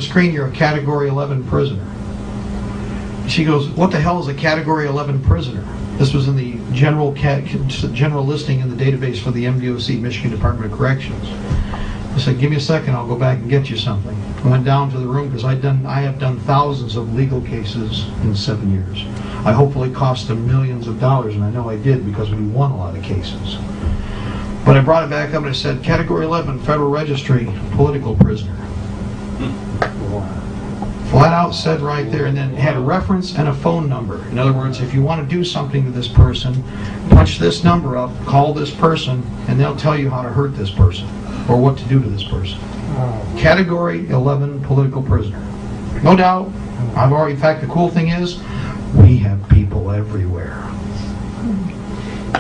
screen, you're a Category 11 prisoner. She goes, what the hell is a Category 11 prisoner? This was in the general listing in the database for the MDOC, Michigan Department of Corrections. I said, give me a second, I'll go back and get you something. I went down to the room because I have done thousands of legal cases in 7 years. I hopefully cost them millions of dollars, and I know I did because we won a lot of cases. But I brought it back up and I said, Category 11, Federal Registry, political prisoner. Flat out said right there, and then had a reference and a phone number. In other words, if you want to do something to this person, punch this number up, call this person, and they'll tell you how to hurt this person or what to do to this person. Category 11 political prisoner. No doubt. In fact, the cool thing is, we have people everywhere.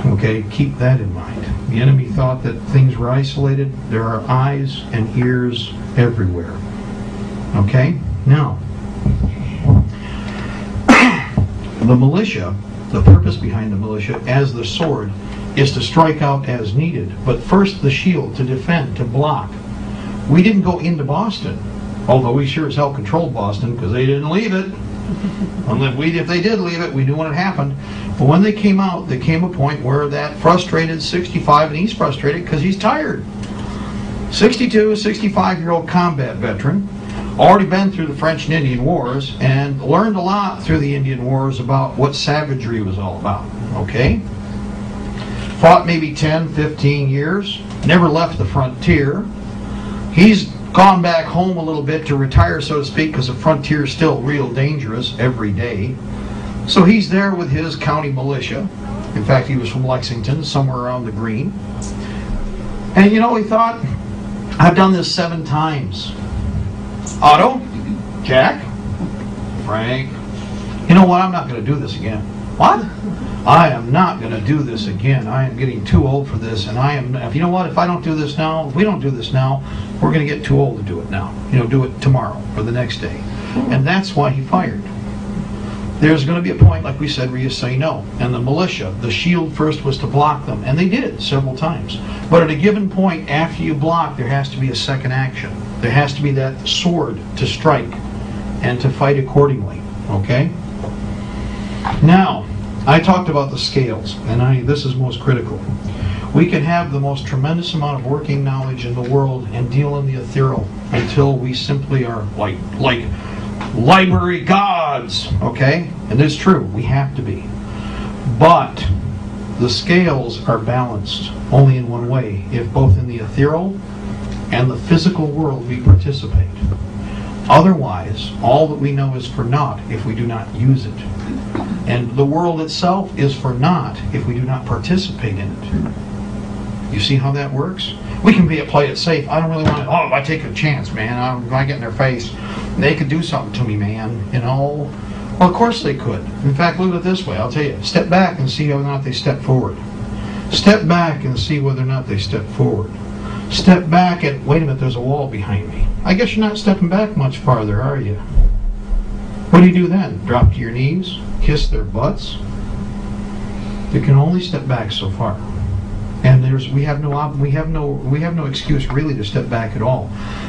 Okay, keep that in mind. The enemy thought that things were isolated. There are eyes and ears everywhere. Okay? Now, the militia, the purpose behind the militia as the sword is to strike out as needed, but first the shield, to defend, to block. We didn't go into Boston, although we sure as hell controlled Boston because they didn't leave it. If they did leave it, we knew when it happened. But when they came out, there came a point where that frustrated 65, and he's frustrated because he's tired. 62, 65-year-old combat veteran, already been through the French and Indian Wars, and learned a lot through the Indian Wars about what savagery was all about. Okay? Fought maybe 10, 15 years, never left the frontier. He's gone back home a little bit to retire, so to speak, because the frontier is still real dangerous every day. So he's there with his county militia. In fact, he was from Lexington, somewhere around the Green. And you know, he thought, I've done this 7 times. Otto, Jack, Frank, you know what, I'm not going to do this again. What? I am not going to do this again. I am getting too old for this, and if you know what, if I don't do this now, if we don't do this now, we're going to get too old to do it now. Do it tomorrow or the next day. And that's why he fired. There's going to be a point, like we said, where you say no. And the militia, the shield first was to block them, and they did it several times. But at a given point, after you block, there has to be a second action. There has to be that sword to strike and to fight accordingly. Okay? Now, I talked about the scales, and this is most critical. We can have the most tremendous amount of working knowledge in the world and deal in the ethereal until we simply are like library gods, okay? And it's true, we have to be. But the scales are balanced only in one way, if both in the ethereal and the physical world we participate. Otherwise, all that we know is for naught if we do not use it. And the world itself is for naught if we do not participate in it. You see how that works? We can play it safe. I don't really want to, if I take a chance, man, if I get in their face, they could do something to me, man, Well, of course they could. In fact, look at it this way. I'll tell you, step back and see whether or not they step forward. Step back and see whether or not they step forward. Step back and, wait a minute, there's a wall behind me. I guess you're not stepping back much farther, are you? What do you do then? Drop to your knees? Kiss their butts? They can only step back so far. And we have no excuse really to step back at all.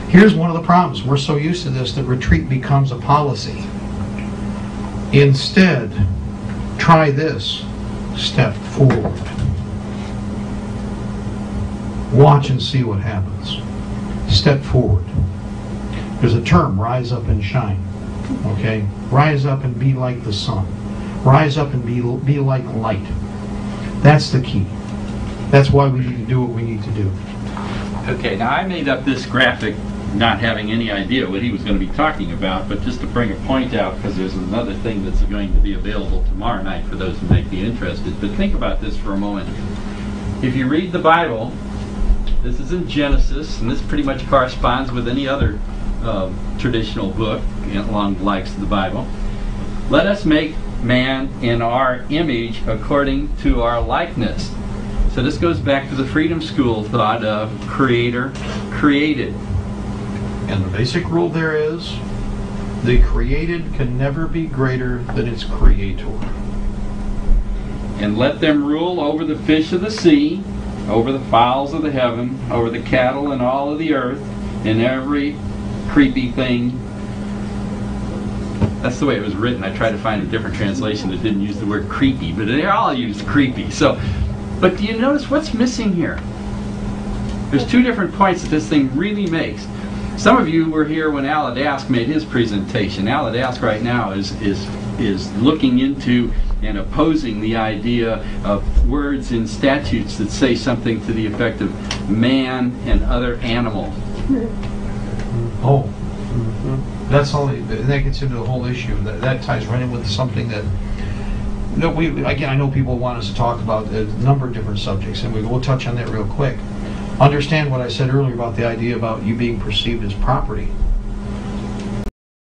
Here's one of the problems. We're so used to this that retreat becomes a policy. Instead, try this. Step forward. Watch and see what happens. Step forward. There's a term, rise up and shine. Okay? Rise up and be like the sun. Rise up and be like light. That's the key. That's why we need to do what we need to do. Okay, now I made up this graphic not having any idea what he was going to be talking about, but just to bring a point out, because there's another thing that's going to be available tomorrow night for those who might be interested. But think about this for a moment. If you read the Bible, this is in Genesis, and this pretty much corresponds with any other traditional book along the likes of the Bible. Let us make man in our image according to our likeness. So this goes back to the Freedom School thought of creator created. And the basic rule there is, the created can never be greater than its creator. And let them rule over the fish of the sea, over the fowls of the heaven, over the cattle and all of the earth, and every creepy thing That's the way it was written. I tried to find a different translation that didn't use the word creepy, but they all use creepy. So, but do you notice what's missing here? There's two different points that this thing really makes. Some of you were here when Al Adask made his presentation. Al Adask right now is looking into and opposing the idea of words in statutes that say something to the effect of man and other animals. Oh, that's only, that gets into the whole issue. That ties right in with something that again, I know people want us to talk about a number of different subjects, and we'll touch on that real quick. Understand what I said earlier about the idea about you being perceived as property.